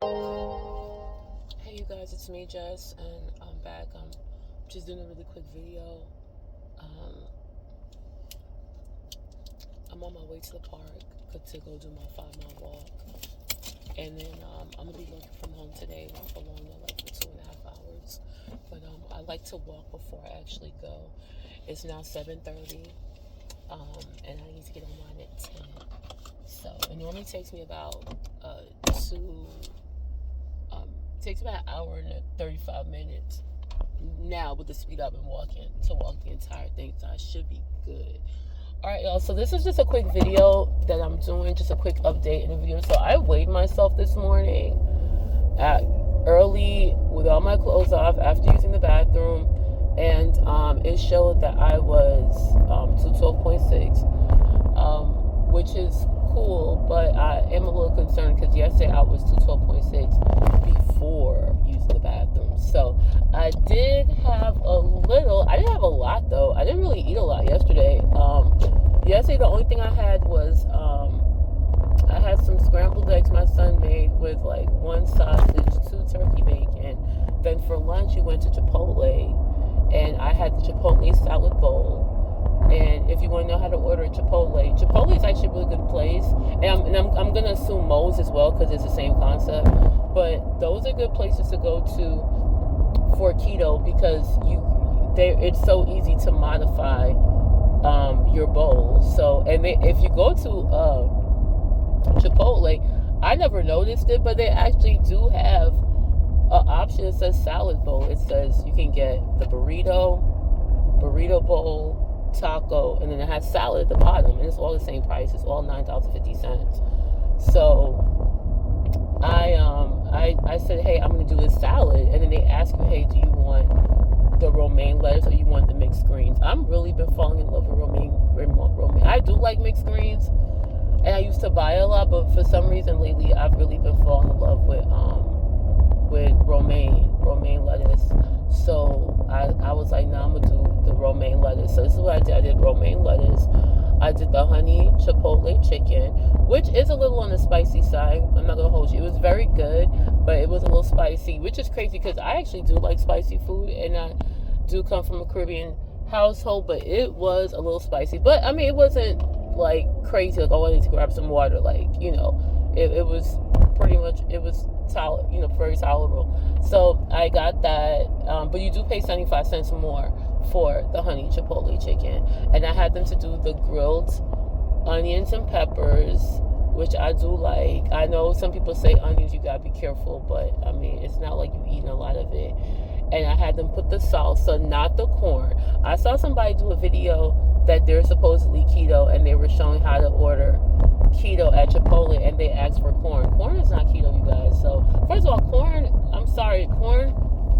Hey you guys, it's me Jess, and I'm back. I'm just doing a really quick video. Um, I'm on my way to the park to go do my 5 mile walk, and then I'm gonna be working from home today, not for long, though, like for 2.5 hours. But I like to walk before I actually go. It's now 7:30, and I need to get online at 10. So it normally takes me about two. Takes about an hour and 35 minutes now with the speed I've been walking to walk the entire thing, so I should be good. Alright, y'all, so this is just a quick video that I'm doing, just a quick update in the video. So I weighed myself this morning at early with all my clothes off after using the bathroom, and it showed that I was 212.6, which is cool, but I am a little concerned because yesterday I was 212.6 before using the bathroom. So I did have I didn't have a lot though. I didn't really eat a lot yesterday. Yesterday the only thing I had was I had some scrambled eggs my son made with like 1 sausage, 2 turkey bacon. Then for lunch we went to Chipotle, and I had the Chipotle salad bowl. And if you want to know how to order at Chipotle is actually a really good place. And I'm gonna assume Moe's as well because it's the same concept. But those are good places to go to for keto because it's so easy to modify your bowl. So if you go to Chipotle, I never noticed it, but they actually do have an option that says salad bowl. It says you can get the burrito bowl, taco, and then it has salad at the bottom, and it's all the same price. It's all $9.50. So I said, hey, I'm gonna do this salad, and then they asked me, hey, do you want the romaine lettuce or you want the mixed greens? I'm really been falling in love with romaine. I do like mixed greens, and I used to buy a lot, but for some reason lately I've really been falling in love with romaine lettuce. So I was like, nah, I'm gonna do the romaine lettuce. So this is what I did. I did romaine lettuce. I did the honey chipotle chicken, which is a little on the spicy side. I'm not gonna hold you. It was very good, but it was a little spicy, which is crazy because I actually do like spicy food, and I do come from a Caribbean household, but it was a little spicy. But I mean, it wasn't like crazy, like, oh, I need to grab some water. Like, it was pretty much, it was very tolerable. So I got that, but you do pay 75 cents more for the honey chipotle chicken. And I had them to do the grilled onions and peppers, which I do like. I know some people say onions, you gotta be careful, but I mean, it's not like you eating a lot of it. And I had them put the salsa, not the corn. I saw somebody do a video that they're supposedly keto, and they were showing how to order keto at Chipotle, and they asked for corn. Corn is not keto, you guys. So first of all, corn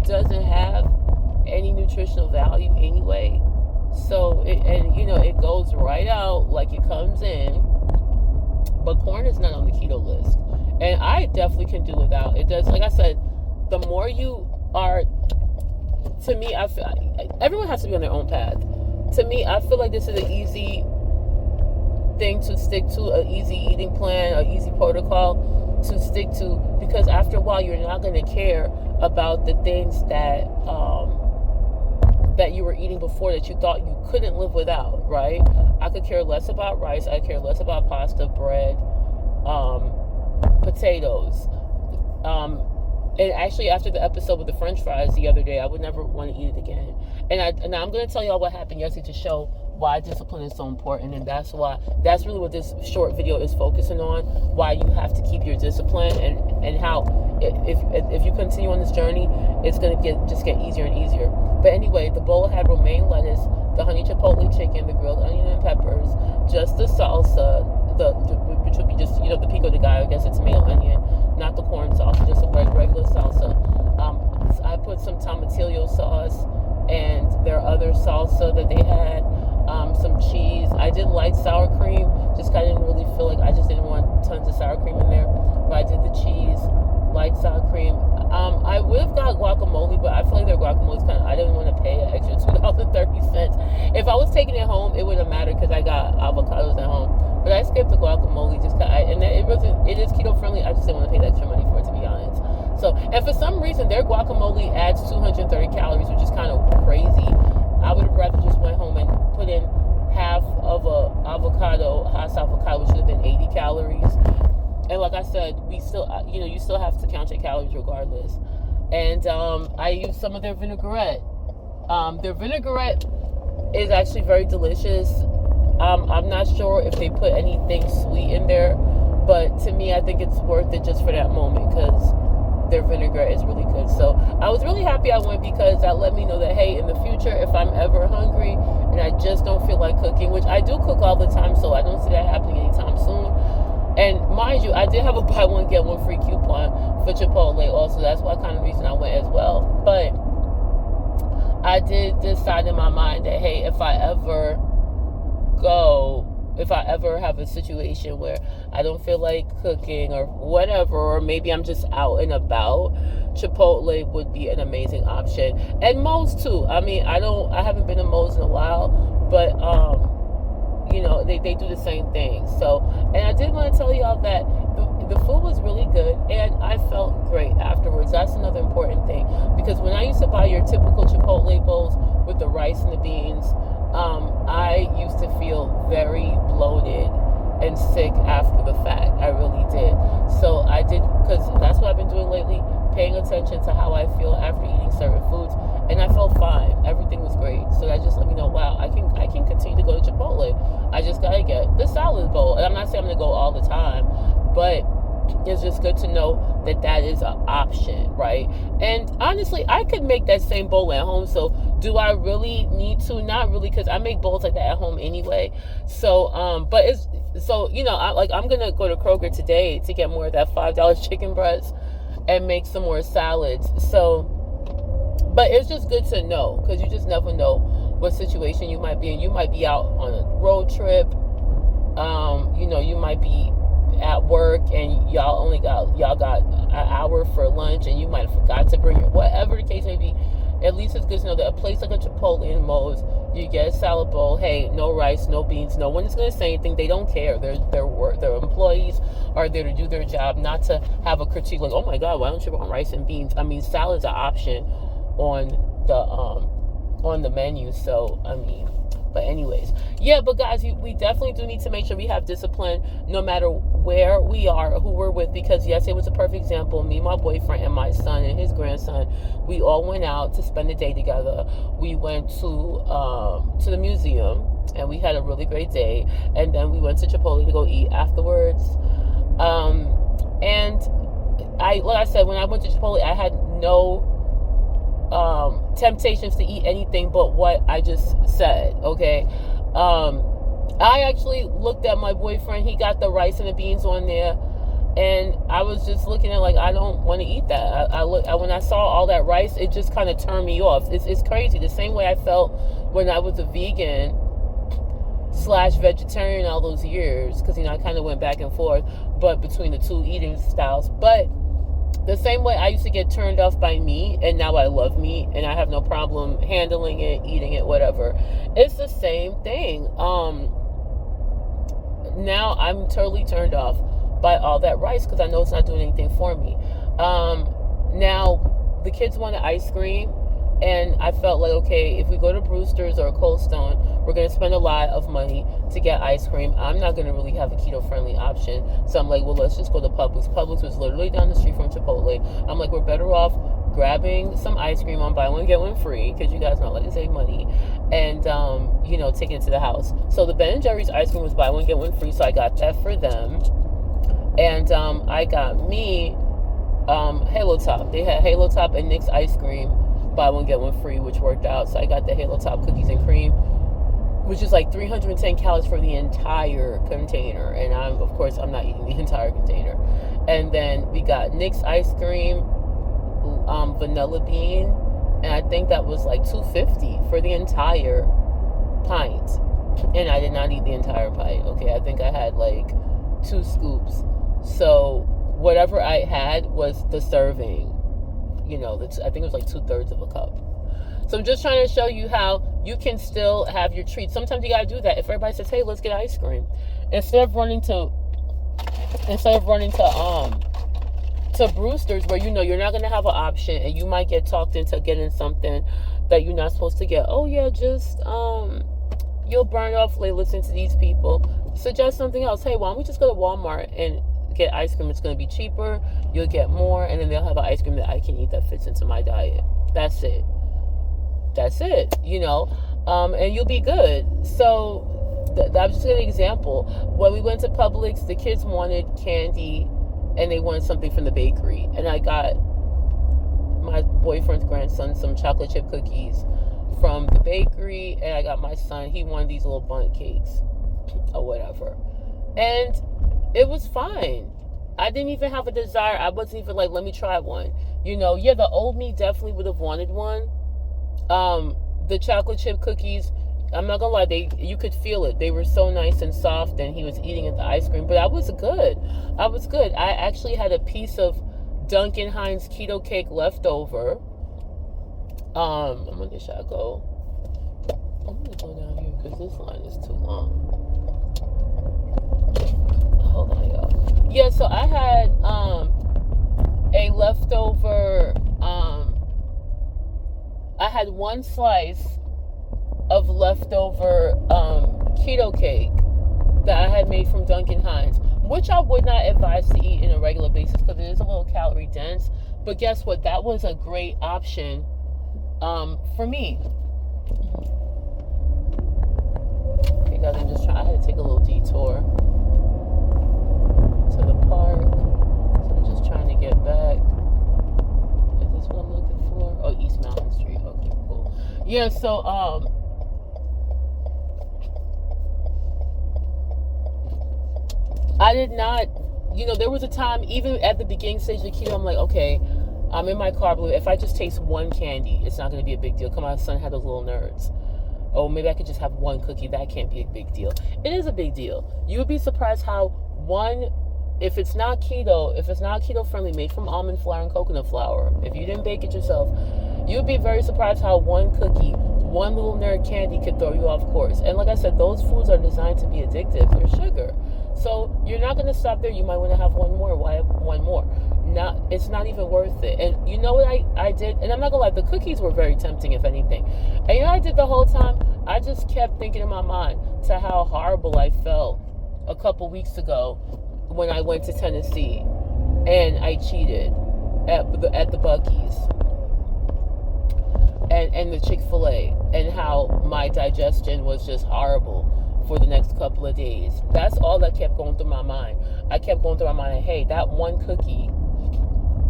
doesn't have any nutritional value anyway. So it goes right out like it comes in. But corn is not on the keto list, and I definitely can do without. It does, like I said, the more you are. To me, I feel everyone has to be on their own path. To me, I feel like this is an easy thing to stick to, an easy eating plan, an easy protocol to stick to, because after a while you're not going to care about the things that you were eating before that you thought you couldn't live without, right? I could care less about rice. I care less about pasta, bread, potatoes. And actually, after the episode with the French fries the other day, I would never want to eat it again. And I'm going to tell y'all what happened yesterday to show why discipline is so important, and that's really what this short video is focusing on. Why you have to keep your discipline, and how if you continue on this journey, it's going to just get easier and easier. But anyway, the bowl had romaine lettuce, the honey chipotle chicken, the grilled onion and peppers, just the salsa, which would be just the pico de gallo. I guess it's tomato onion, not the corn salsa, just a regular salsa. I put some tomatillo sauce and their other salsa that they had, some cheese. I did light sour cream, just kind of didn't really feel like, I just didn't want tons of sour cream in there, but I did the cheese, light sour cream. I would have got guacamole, but I feel like their guacamole is I didn't want to pay an extra $2.30. If I was taking it home, it wouldn't matter because I got avocados at home. But I skipped the guacamole just because, it is keto friendly. I just didn't want to pay the extra money for it, to be honest. So, and for some reason, their guacamole adds 230 calories, which is kind of crazy. I would have rather just went home and put in half of a avocado, Hass avocado, which should have been 80 calories. And like I said, we still, you still have to count your calories regardless. And I used some of their vinaigrette. Their vinaigrette is actually very delicious. I'm not sure if they put anything sweet in there, but to me, I think it's worth it just for that moment because their vinaigrette is really good. So I was really happy I went because that let me know that, hey, in the future, if I'm ever hungry and I just don't feel like cooking, which I do cook all the time, so I don't see that happening anytime soon. And mind you, I did have a buy one, get one free coupon for Chipotle also. That's why kind of reason I went as well. But I did decide in my mind that, hey, if I ever have a situation where I don't feel like cooking or whatever, or maybe I'm just out and about, Chipotle would be an amazing option. And Moe's too. I mean, I haven't been to Moe's in a while, but they do the same thing. So, and I did want to tell y'all that the food was really good and I felt great afterwards. That's another important thing, because when I used to buy your typical Chipotle bowls with the rice and the beans, I used to feel very bloated and sick after the fact. I really did. So I did, because that's what I've been doing lately, paying attention to how I feel after eating certain foods, and I felt fine. Everything was great. So that just let me know, wow, I can continue to go to Chipotle. I just gotta get the salad bowl. And I'm not saying I'm gonna go all the time, but it's just good to know that is an option, right? And honestly, I could make that same bowl at home. So do I really need to? Not really, because I make bowls like that at home anyway. So but it's so I'm gonna go to Kroger today to get more of that $5 chicken breast and make some more salads. So, but it's just good to know, because you just never know what situation you might be in. You might be out on a road trip. You might be at work and y'all got an hour for lunch and you might have forgot to bring it. Whatever the case may be, at least it's good to know that a place like a Chipotle in Moe's, you get a salad bowl. Hey, no rice, no beans. No one is going to say anything. They don't care. Their employees are there to do their job, not to have a critique like, oh my God, why don't you want rice and beans? I mean, salad's an option on the menu. So I mean, but anyways, yeah. But guys, we definitely do need to make sure we have discipline, no matter where we are or who we're with. Because yes, it was a perfect example. Me, my boyfriend, and my son and his grandson, we all went out to spend the day together. We went to the museum and we had a really great day. And then we went to Chipotle to go eat afterwards. And like I said, when I went to Chipotle, I had no temptations to eat anything but what I just said. Okay. I actually looked at my boyfriend. He got the rice and the beans on there, and I was just looking at like, I don't want to eat that. When I saw all that rice, it just kind of turned me off. It's crazy. The same way I felt when I was a vegan / vegetarian all those years, because I kind of went back and forth, but between the two eating styles. But the same way I used to get turned off by meat, and now I love meat, and I have no problem handling it, eating it, whatever. It's the same thing. Now I'm totally turned off by all that rice, because I know it's not doing anything for me. Now, the kids wanted ice cream, and I felt like, okay, if we go to Brewster's or Cold Stone, we're going to spend a lot of money to get ice cream. I'm not going to really have a keto-friendly option. So I'm like, well, let's just go to Publix. Publix was literally down the street from Chipotle. I'm like, we're better off grabbing some ice cream on buy one, get one free, because you guys know I like to save money, and, taking it to the house. So the Ben & Jerry's ice cream was buy one, get one free, so I got that for them. And I got me Halo Top. They had Halo Top and Nick's ice cream, buy one, get one free, which worked out. So I got the Halo Top cookies and cream, which is like 310 calories for the entire container. And I'm not eating the entire container. And then we got Nick's ice cream, vanilla bean, and I think that was like $2.50 for the entire pint. And I did not eat the entire pint. Okay, I think I had like 2 scoops. So whatever I had was the serving. I think it was like 2/3 of a cup. So I'm just trying to show you how you can still have your treats. Sometimes you gotta do that. If everybody says, "Hey, let's get ice cream," instead of running to to Brewster's, where you're not going to have an option, and you might get talked into getting something that you're not supposed to get. Oh yeah, just you'll burn off late listening to these people. Suggest something else. Hey, why don't we just go to Walmart and get ice cream? It's going to be cheaper. You'll get more, and then they'll have an ice cream that I can eat that fits into my diet. That's it. And you'll be good. So that was just an example. When we went to Publix, the kids wanted candy, and they wanted something from the bakery, and I got my boyfriend's grandson some chocolate chip cookies from the bakery, and I got my son, he wanted these little bundt cakes or whatever, and it was fine. I didn't even have a desire. I wasn't even like, let me try one. The old me definitely would have wanted one. The chocolate chip cookies, I'm not gonna lie, you could feel it. They were so nice and soft, and he was eating at the ice cream, but I was good. I actually had a piece of Duncan Hines keto cake left over. I'm gonna go down here because this line is too long. Hold on, y'all. Yeah, so I had a leftover. I had one slice of leftover keto cake that I had made from Duncan Hines, which I would not advise to eat in a regular basis because it is a little calorie dense. But guess what? That was a great option for me. Okay, guys, I had to take a little detour to the park. So I'm just trying to get back. Is this what I'm looking for? Oh, East Mountain Street. Okay, cool. Yeah, so I did not, there was a time, even at the beginning stage of the keto, I'm like, okay, I'm in my car, but if I just taste one candy, it's not going to be a big deal. Come on, my son had those little nerds. Oh, maybe I could just have one cookie. That can't be a big deal. It is a big deal. You would be surprised how if it's not keto friendly, made from almond flour and coconut flour, if you didn't bake it yourself, you'd be very surprised how one cookie, one little nerd candy could throw you off course. And like I said, those foods are designed to be addictive. They're sugar. So you're not going to stop there. You might want to have one more. Why one more? It's not even worth it. And you know what I did? And I'm not going to lie, the cookies were very tempting, if anything. And you know what I did the whole time? I just kept thinking in my mind to how horrible I felt a couple weeks ago when I went to Tennessee and I cheated at the Buc-ee's and the Chick-fil-A, and how my digestion was just horrible for the next couple of days. That's all that kept going through my mind. I kept going through my mind, hey, that one cookie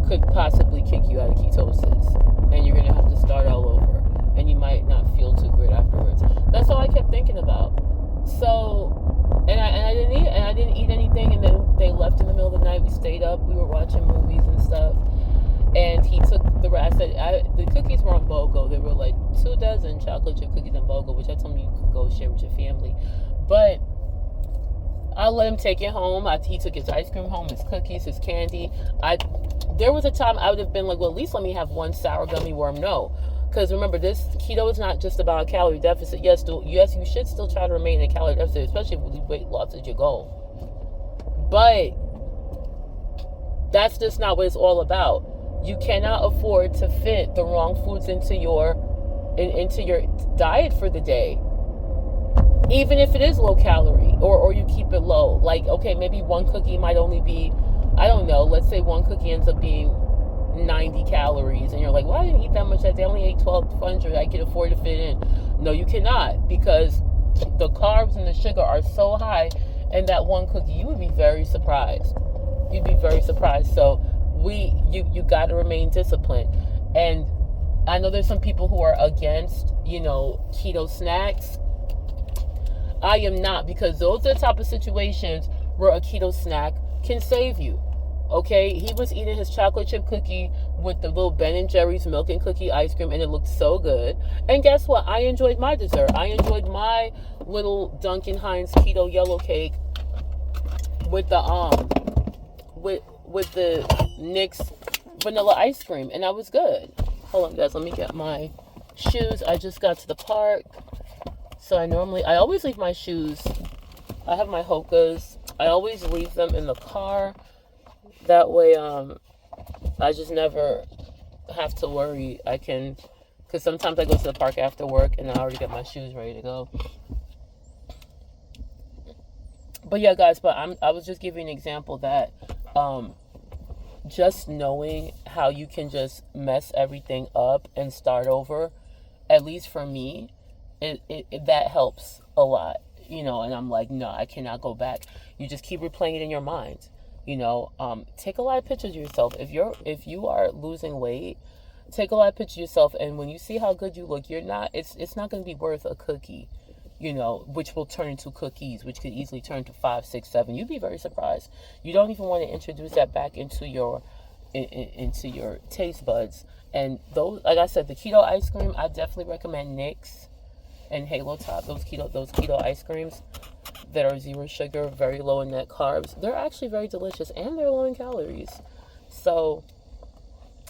could possibly kick you out of ketosis, and you're going to have to start all over, and you might not feel too great afterwards. That's all I kept thinking about. So, and I didn't eat anything, and then they left in the middle of the night. We stayed up, we were watching movies and stuff, and he took the rest. The cookies were on BOGO. They were like 2 dozen chocolate chip cookies on BOGO, which I told him you could go share with your family. But I let him take it home. He took his ice cream home, his cookies, his candy. There was a time I would have been like, well, at least let me have one sour gummy worm. No. Because remember, this keto is not just about a calorie deficit. Yes, you should still try to remain in a calorie deficit, especially if weight loss is your goal. But that's just not what it's all about. You cannot afford to fit the wrong foods into your diet for the day. Even if it is low calorie, or you keep it low. Like, okay, maybe one cookie might only be, I don't know, let's say one cookie ends up being 90 calories, and you're like, well, I didn't eat that much that day. I only ate 1,200. I can afford to fit in. No, you cannot, because the carbs and the sugar are so high in that one cookie. You would be very surprised. You'd be very surprised. So you got to remain disciplined. And I know there's some people who are against, keto snacks. I am not, because those are the type of situations where a keto snack can save you. Okay, he was eating his chocolate chip cookie with the little Ben & Jerry's milk and cookie ice cream, and it looked so good. And guess what? I enjoyed my dessert. I enjoyed my little Duncan Hines keto yellow cake with the with the NYX vanilla ice cream, and that was good. Hold on, guys. Let me get my shoes. I just got to the park, so I always leave my shoes. I have my Hokas. I always leave them in the car. That way, I just never have to worry. I can, because sometimes I go to the park after work and I already got my shoes ready to go. But yeah, guys, I was just giving an example that just knowing how you can just mess everything up and start over, at least for me, that helps a lot, and I'm like, no, I cannot go back. You just keep replaying it in your mind. Take a lot of pictures of yourself. If you are losing weight, take a lot of pictures of yourself, and when you see how good you look, it's not going to be worth a cookie, which will turn into cookies, which could easily turn to 5, 6, 7. You'd be very surprised. You don't even want to introduce that back into your taste buds. And those, like I said, the keto ice cream, I definitely recommend Nick's and Halo Top. Those keto ice creams that are 0 sugar, very low in net carbs. They're actually very delicious and they're low in calories. So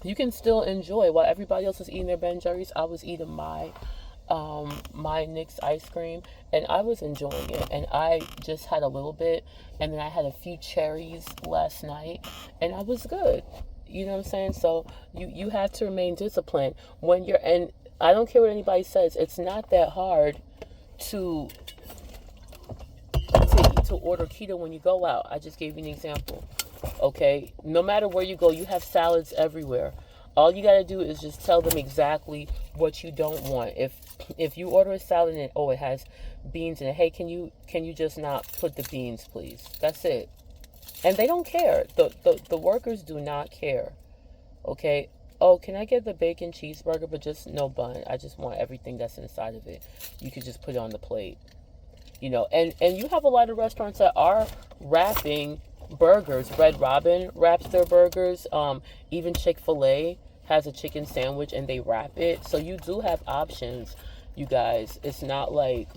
you can still enjoy while everybody else is eating their Ben Jerry's. I was eating my Nick's ice cream and I was enjoying it, and I just had a little bit, and then I had a few cherries last night and I was good. You know what I'm saying? So you have to remain disciplined when you're, and I don't care what anybody says, it's not that hard to order keto when you go out. I just gave you an example. Okay, no matter where you go, you have salads everywhere. All you gotta do is just tell them exactly what you don't want. If you order a salad and it has beans in it, hey, can you just not put the beans, please? That's it. And they don't care. The workers do not care. Okay. Oh, can I get the bacon cheeseburger, but just no bun? I just want everything that's inside of it. You could just put it on the plate. And you have a lot of restaurants that are wrapping burgers. Red Robin wraps their burgers. Even Chick-fil-A has a chicken sandwich and they wrap it. So you do have options, you guys. It's not like,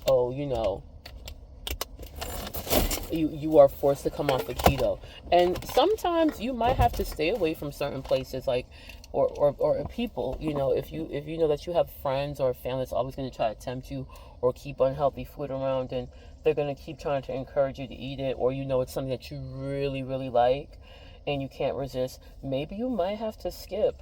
you are forced to come off of keto. And sometimes you might have to stay away from certain places, like or people. If you know that you have friends or family that's always going to try to tempt you or keep unhealthy food around, and they're going to keep trying to encourage you to eat it, or it's something that you really, really like and you can't resist, maybe you might have to skip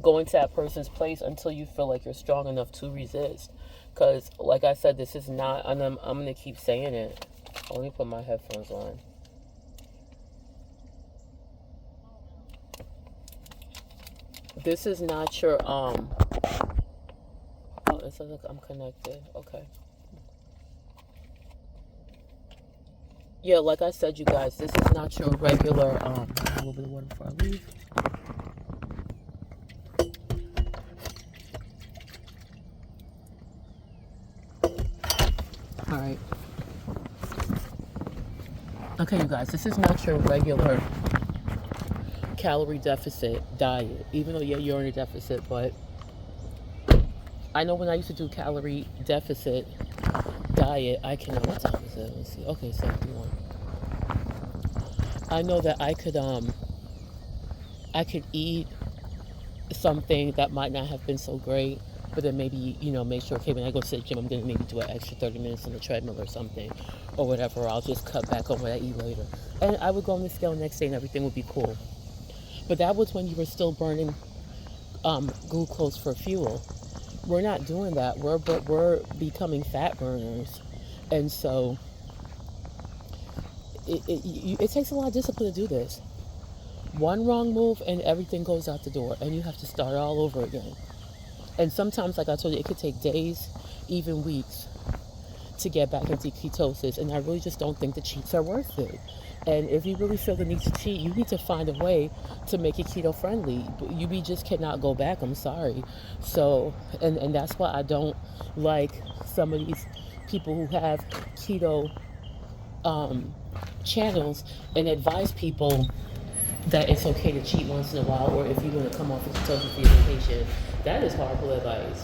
going to that person's place until you feel like you're strong enough to resist. Because, like I said, this is not, and I'm going to keep saying it. Let me put my headphones on. This is not your, oh, it says like I'm connected. Okay. Yeah, like I said, you guys, this is not your regular, a little bit of water before I leave. All right. Okay, you guys, this is not your regular calorie deficit diet. Even though, yeah, you're in a deficit, but I know when I used to do calorie deficit diet, I cannot, what time is it? Let's see. Okay, 71. I know that I could eat something that might not have been so great, but then maybe, make sure, okay, when I go to the gym, I'm going to maybe do an extra 30 minutes on the treadmill or something, or whatever. I'll just cut back on what I eat later. And I would go on the scale next day and everything would be cool. But that was when you were still burning glucose for fuel. We're not doing that. We're becoming fat burners. And so it takes a lot of discipline to do this. One wrong move and everything goes out the door, and you have to start all over again. And sometimes, like I told you, it could take days, even weeks, to get back into ketosis. And I really just don't think the cheats are worth it. And if you really feel the need to cheat, you need to find a way to make it keto friendly. You just cannot go back. I'm sorry. So, and that's why I don't like some of these people who have keto channels and advise people that it's okay to cheat once in a while, or if you want to come off of ketosis for your vacation. That is horrible advice.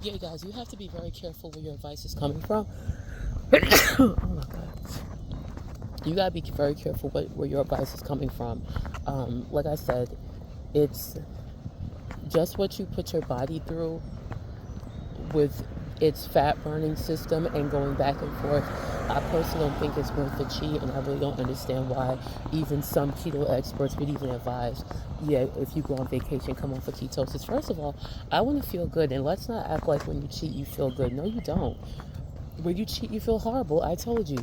Yeah, guys, you have to be very careful where your advice is coming from. Oh my God. You gotta be very careful where your advice is coming from. Like I said, it's just what you put your body through with its fat burning system and going back and forth I personally don't think it's worth the cheat, and I really don't understand why even some keto experts would even advise, yeah, if you go on vacation, come off of ketosis. First of all, I want to feel good, and let's not act like when you cheat, you feel good. No, you don't. When you cheat, you feel horrible. I told you.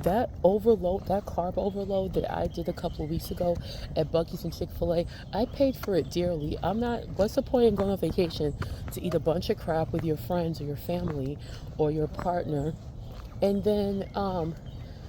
That overload, that carb overload that I did a couple of weeks ago at Buc-ee's and Chick-fil-A, I paid for it dearly. I'm not, what's the point in going on vacation to eat a bunch of crap with your friends or your family or your partner, and then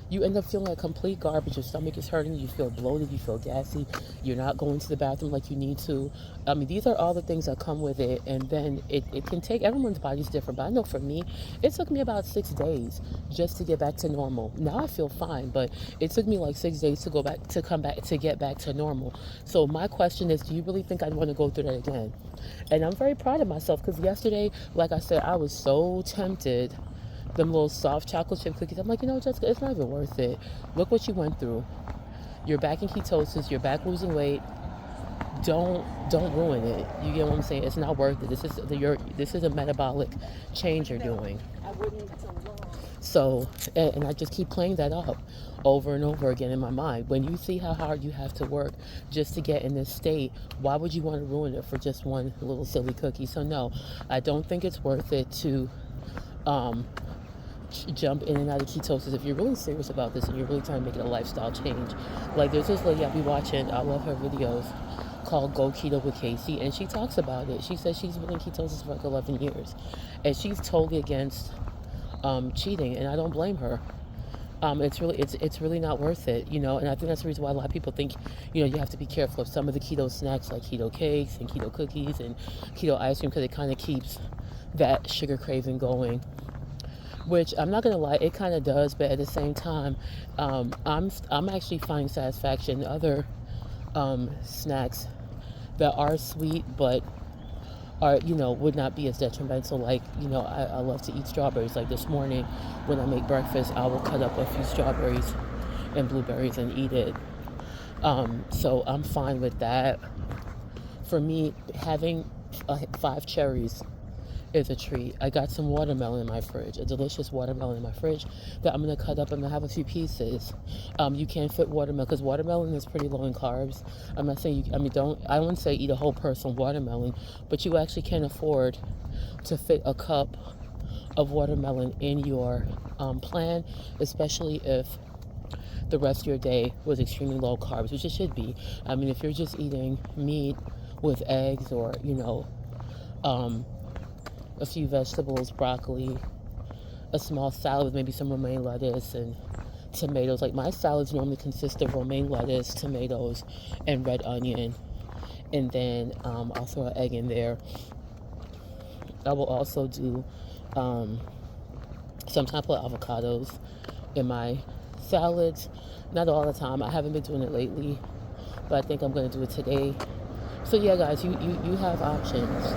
you end up feeling like complete garbage. Your stomach is hurting, you feel bloated, you feel gassy, you're not going to the bathroom like you need to. I mean, these are all the things that come with it, and then it can take, everyone's body's different, but I know for me, it took me about 6 days just to get back to normal. Now I feel fine, but it took me like 6 days to go back, to come back, to get back to normal. So my question is, do you really think I'd want to go through that again? And I'm very proud of myself, because yesterday, like I said, I was so tempted. Them little soft chocolate chip cookies. I'm like, Jessica, it's not even worth it. Look what you went through. You're back in ketosis. You're back losing weight. Don't ruin it. You get what I'm saying? It's not worth it. This is a metabolic change you're doing. So, and I just keep playing that up over and over again in my mind. When you see how hard you have to work just to get in this state, why would you want to ruin it for just one little silly cookie? So no, I don't think it's worth it to jump in and out of ketosis if you're really serious about this and you're really trying to make it a lifestyle change. Like, there's this lady I'll be watching, I love her videos, called Go Keto with Casey, and she talks about it. She says she's been in ketosis for like 11 years, and she's totally against cheating, and I don't blame her. It's really not worth it, and I think that's the reason why a lot of people think, you have to be careful of some of the keto snacks like keto cakes and keto cookies and keto ice cream, because it kind of keeps that sugar craving going. Which, I'm not gonna lie, it kind of does, but at the same time, I'm actually finding satisfaction in other snacks that are sweet but are, would not be as detrimental. Like, I love to eat strawberries. Like this morning when I make breakfast, I will cut up a few strawberries and blueberries and eat it. So I'm fine with that. For me, having 5 cherries is a treat. I got some watermelon in my fridge, a delicious watermelon in my fridge that I'm gonna cut up and have a few pieces. You can't fit watermelon because watermelon is pretty low in carbs. I'm not saying I wouldn't say eat a whole person watermelon, but you actually can afford to fit a cup of watermelon in your plan, especially if the rest of your day was extremely low carbs, which it should be. I mean, if you're just eating meat with eggs or, a few vegetables, broccoli, a small salad with maybe some romaine lettuce and tomatoes. Like, my salads normally consist of romaine lettuce, tomatoes, and red onion. And then I'll throw an egg in there. I will also do sometimes put avocados in my salads. Not all the time. I haven't been doing it lately, but I think I'm going to do it today. So yeah, guys, you have options.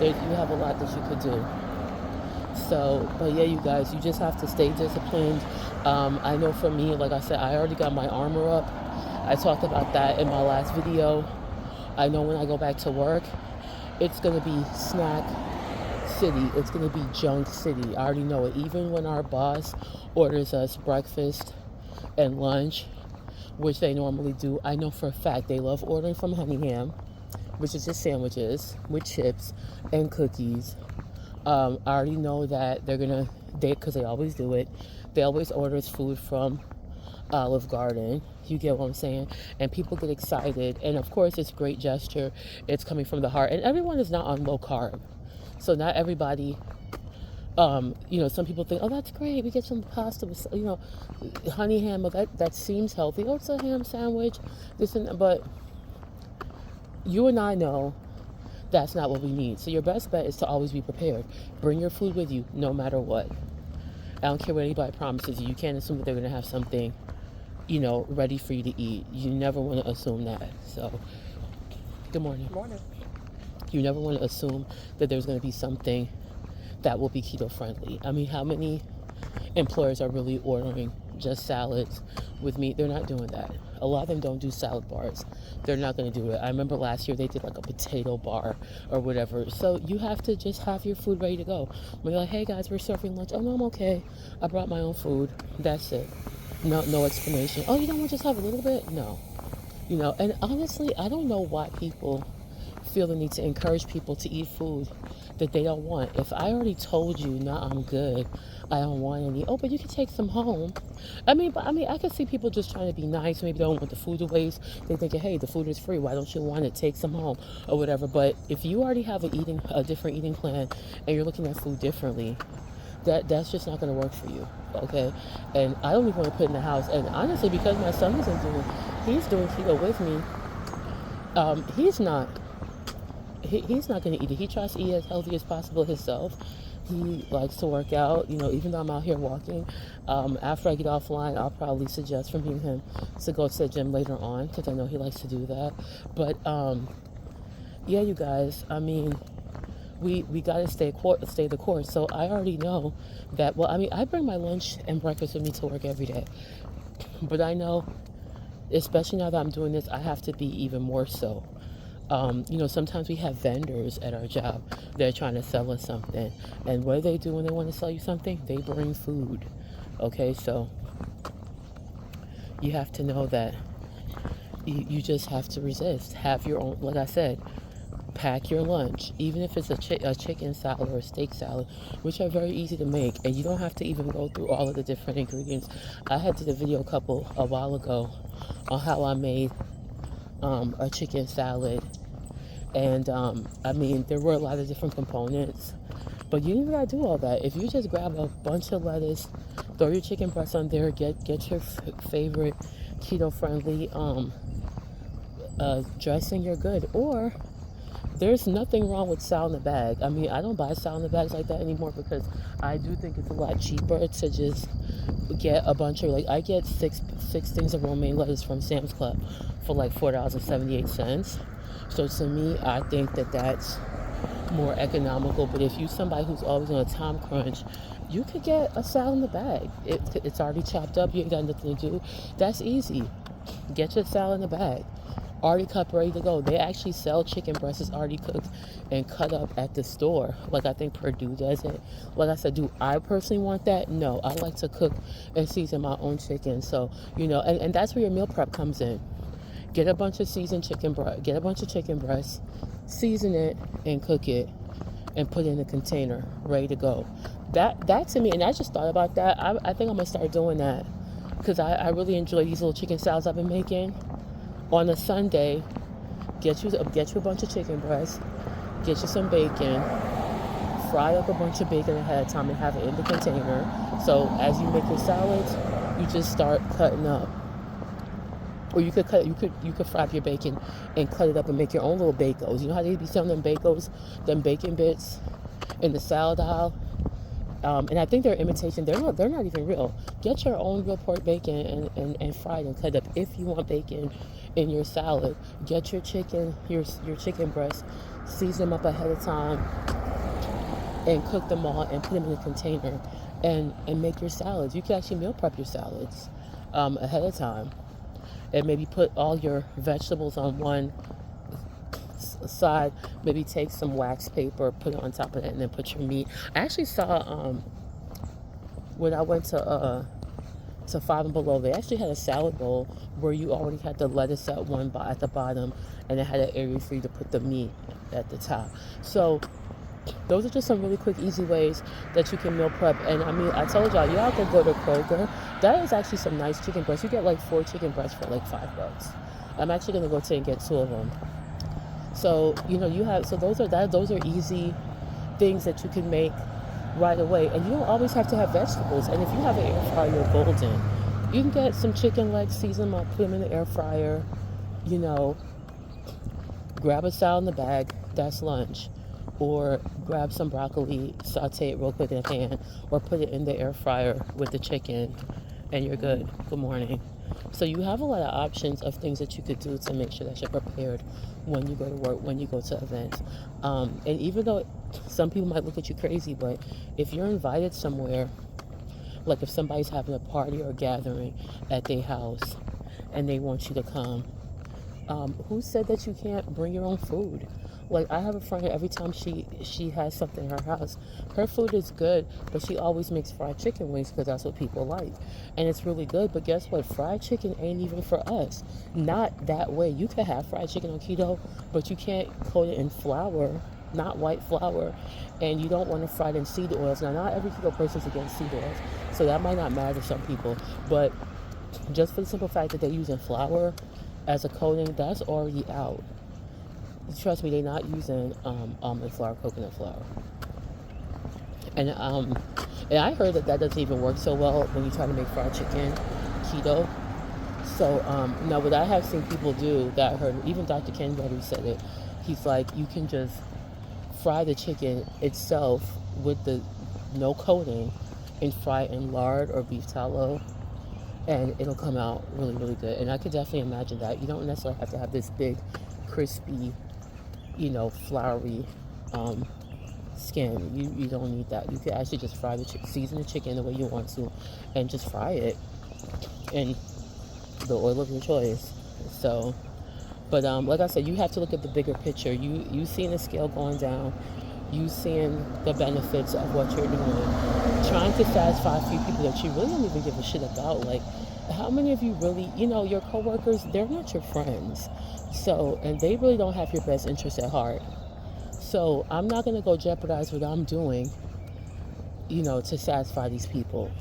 You have a lot that you could do. So, but yeah, you guys, you just have to stay disciplined. I know for me, like I said, I already got my armor up. I talked about that in my last video. I know when I go back to work, it's going to be snack city. It's going to be junk city. I already know it. Even when our boss orders us breakfast and lunch, which they normally do, I know for a fact they love ordering from Honeyham, which is just sandwiches with chips and cookies. I already know that because they always do it, they always order food from Olive Garden. You get what I'm saying? And people get excited. And of course, it's a great gesture. It's coming from the heart. And everyone is not on low carb. So not everybody, some people think, oh, that's great. We get some pasta with, honey ham. That seems healthy. Oh, it's a ham sandwich. But you and I know that's not what we need. So your best bet is to always be prepared. Bring your food with you no matter what. I don't care what anybody promises you. You can't assume that they're going to have something, ready for you to eat. You never want to assume that. So, good morning. Good morning. You never want to assume that there's going to be something that will be keto friendly. I mean, how many employers are really ordering just salads with meat. They're not doing that. A lot of them don't do salad bars. They're not going to do it. I remember last year they did like a potato bar or whatever. So you have to just have your food ready to go. When you're like, hey guys, we're serving lunch. Oh no, I'm okay. I brought my own food. That's it. No explanation. Oh, you don't want to just have a little bit? No. And honestly, I don't know why people feel the need to encourage people to eat food that they don't want. If I already told you, no, I'm good, I don't want any. Oh, but you can take some home. I can see people just trying to be nice. Maybe they don't want the food to waste. They thinking, hey, the food is free. Why don't you want it? Take some home or whatever. But if you already have a different eating plan, and you're looking at food differently, that's just not going to work for you. Okay, and I don't even want to put in the house. And honestly, because my son he's doing keto with me. He's not he's not going to eat it. He tries to eat as healthy as possible himself. He likes to work out, even though I'm out here walking. After I get offline, I'll probably suggest for me and him to go to the gym later on, because I know he likes to do that. But yeah, you guys, we got to stay the course. So I already know that, I bring my lunch and breakfast with me to work every day. But I know, especially now that I'm doing this, I have to be even more so. Sometimes we have vendors at our job. They're trying to sell us something. And what do they do when they want to sell you something? They bring food. Okay, so you have to know that you just have to resist. Have your own, like I said, pack your lunch, even if it's a chicken salad or a steak salad, which are very easy to make, and you don't have to even go through all of the different ingredients. I had did a video a while ago on how I made a chicken salad, and there were a lot of different components, but you don't gotta do all that. If you just grab a bunch of lettuce, throw your chicken breast on there, get your favorite keto friendly dressing, you're good. Or there's nothing wrong with salad in a bag. I don't buy salad in bags like that anymore, because I do think it's a lot cheaper to just get a bunch of, I get six things of romaine lettuce from Sam's Club for like $4.78. So to me, I think that that's more economical. But if you're somebody who's always on a time crunch, you could get a salad in the bag. It's already chopped up. You ain't got nothing to do. That's easy. Get your salad in the bag. Already cut, ready to go. They actually sell chicken breasts already cooked and cut up at the store. Like, I think Purdue does it. Like I said, do I personally want that? No. I like to cook and season my own chicken. So, and that's where your meal prep comes in. Get a bunch of seasoned chicken breast. Get a bunch of chicken breasts, season it, and cook it, and put it in a container, ready to go. That to me, and I just thought about that. I think I'm gonna start doing that, because I really enjoy these little chicken salads I've been making. On a Sunday, get you a bunch of chicken breasts, get you some bacon, fry up a bunch of bacon ahead of time and have it in the container. So as you make your salads, you just start cutting up. Or you could fry up your bacon and cut it up and make your own little bacos. You know how they be selling them bacos, them bacon bits in the salad aisle? And I think they're imitation. They're not even real. Get your own real pork bacon and fry it and cut it up. If you want bacon in your salad, get your chicken breast, season them up ahead of time, and cook them all and put them in a container and make your salads. You can actually meal prep your salads ahead of time. And maybe put all your vegetables on one side. Maybe take some wax paper, put it on top of it, and then put your meat. I actually saw when I went to Five and Below, they actually had a salad bowl where you already had the lettuce at the bottom, and it had an area for you to put the meat at the top. So those are just some really quick, easy ways that you can meal prep. And I told y'all can go to Kroger. That is actually some nice chicken breasts. You get like 4 chicken breasts for like $5. I'm actually gonna go today and get 2 of them. So those are easy things that you can make right away. And you don't always have to have vegetables. And if you have an air fryer, you're golden. You can get some chicken legs, season them up, put them in the air fryer. Grab a salad in the bag. That's lunch. Or grab some broccoli, saute it real quick in a pan, or put it in the air fryer with the chicken, and you're good. Good morning. So you have a lot of options of things that you could do to make sure that you're prepared when you go to work, when you go to events. And even though some people might look at you crazy, but if you're invited somewhere Like if somebody's having a party or gathering at their house and they want you to come, who said that you can't bring your own food? Like I have a friend, every time she has something in her house, her food is good, but she always makes fried chicken wings because that's what people like, and it's really good. But guess what? Fried chicken ain't even for us. Not that way. You can have fried chicken on keto, but you can't coat it in flour, not white flour, and you don't want to fry it in seed oils. Now, not every keto person's against seed oils, so that might not matter to some people, but just for the simple fact that they're using flour as a coating, that's already out. Trust me, they're not using almond flour, coconut flour. And I heard that doesn't even work so well when you try to make fried chicken keto. So now what I have seen people do that I heard, even Dr. Ken Buddy said it. He's like, you can just fry the chicken itself with the no coating and fry it in lard or beef tallow, and it'll come out really, really good. And I could definitely imagine that. You don't necessarily have to have this big, crispy, floury skin. You don't need that. You could actually just fry the season the chicken the way you want to, and just fry it in the oil of your choice. So, but like I said, you have to look at the bigger picture. You seeing the scale going down. You seeing the benefits of what you're doing. Trying to satisfy a few people that you really don't even give a shit about. Like, how many of you really, your coworkers, they're not your friends. So, and they really don't have your best interest at heart. So, I'm not going to go jeopardize what I'm doing, to satisfy these people.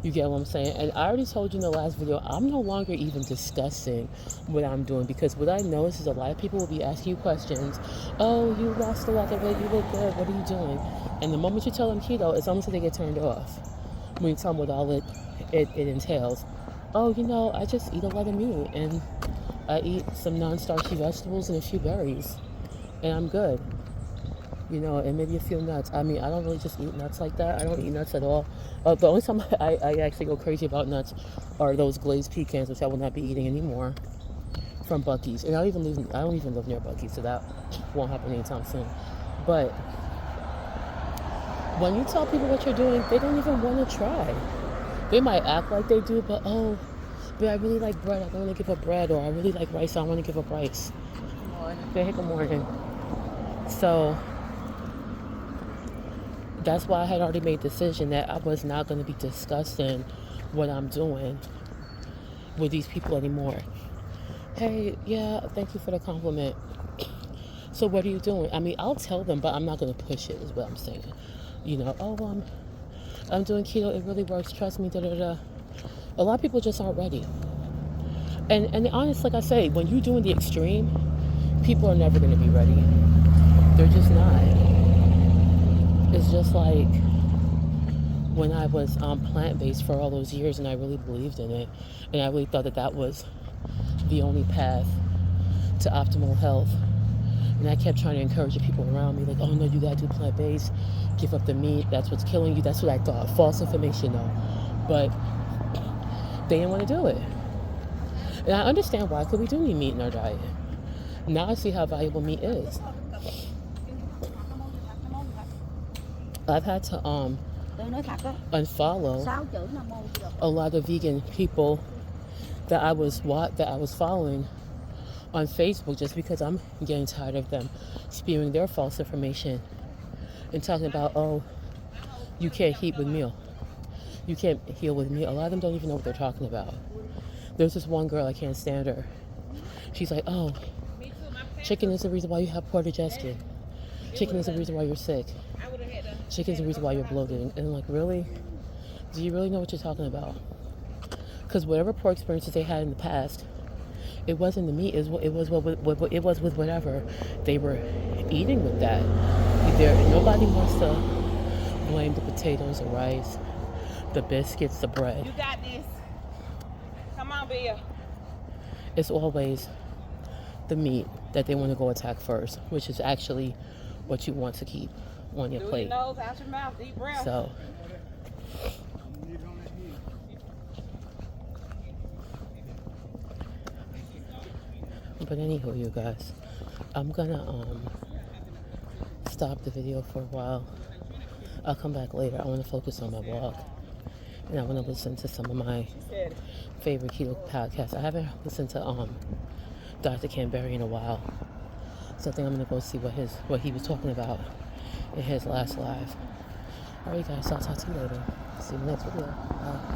You get what I'm saying? And I already told you in the last video, I'm no longer even discussing what I'm doing, because what I notice is a lot of people will be asking you questions. Oh, you lost a lot of weight, you look good, what are you doing? And the moment you tell them keto, it's almost like they get turned off when you tell them what all it entails. Oh, I just eat a lot of meat, and I eat some non-starchy vegetables and a few berries, and I'm good. And maybe a few nuts. I mean, I don't really just eat nuts like that. I don't eat nuts at all. The only time I actually go crazy about nuts are those glazed pecans, which I will not be eating anymore, from Buc-ee's. And I don't even live near Buc-ee's, so that won't happen anytime soon. But when you tell people what you're doing, they don't even want to try. They might act like they do, but I really like bread, I don't want to give up bread. Or I really like rice, I want to give up rice. Good morning. So that's why I had already made the decision that I was not going to be discussing what I'm doing with these people anymore. Hey, yeah, thank you for the compliment. So what are you doing? I mean, I'll tell them, but I'm not going to push it, is what I'm saying. I'm doing keto, it really works, trust me, da-da-da. A lot of people just aren't ready. And honest, like I say, when you're doing the extreme, people are never going to be ready. They're just not. It's just like when I was plant-based for all those years, and I really believed in it, and I really thought that was the only path to optimal health. And I kept trying to encourage the people around me, like, oh no, you gotta do plant-based, give up the meat, that's what's killing you. That's what I thought. False information though. But they didn't want to do it. And I understand why, because we do need meat in our diet. Now I see how valuable meat is. I've had to unfollow a lot of vegan people that I was following on Facebook, just because I'm getting tired of them spewing their false information and talking about, oh, you can't heat with meal. You can't heal with meal. A lot of them don't even know what they're talking about. There's this one girl, I can't stand her. She's like, oh, chicken is the reason why you have poor digestion. Chicken is the reason why you're sick. Chicken is the reason why you're bloated. And I'm like, really? Do you really know what you're talking about? Because whatever poor experiences they had in the past, it wasn't the meat. It was with whatever they were eating with that. Nobody wants to blame the potatoes, the rice, the biscuits, the bread. You got this. Come on, Bill. It's always the meat that they want to go attack first, which is actually what you want to keep on your plate. Your nose out your mouth, deep breath. So, but anywho, you guys, I'm gonna stop the video for a while. I'll come back later. I want to focus on my walk and I want to listen to some of my favorite keto podcasts. I haven't listened to Dr. Canberry in a while, so I think I'm gonna go see what he was talking about in his last live. All right, guys, I'll talk to you later. See you in the next video. Bye.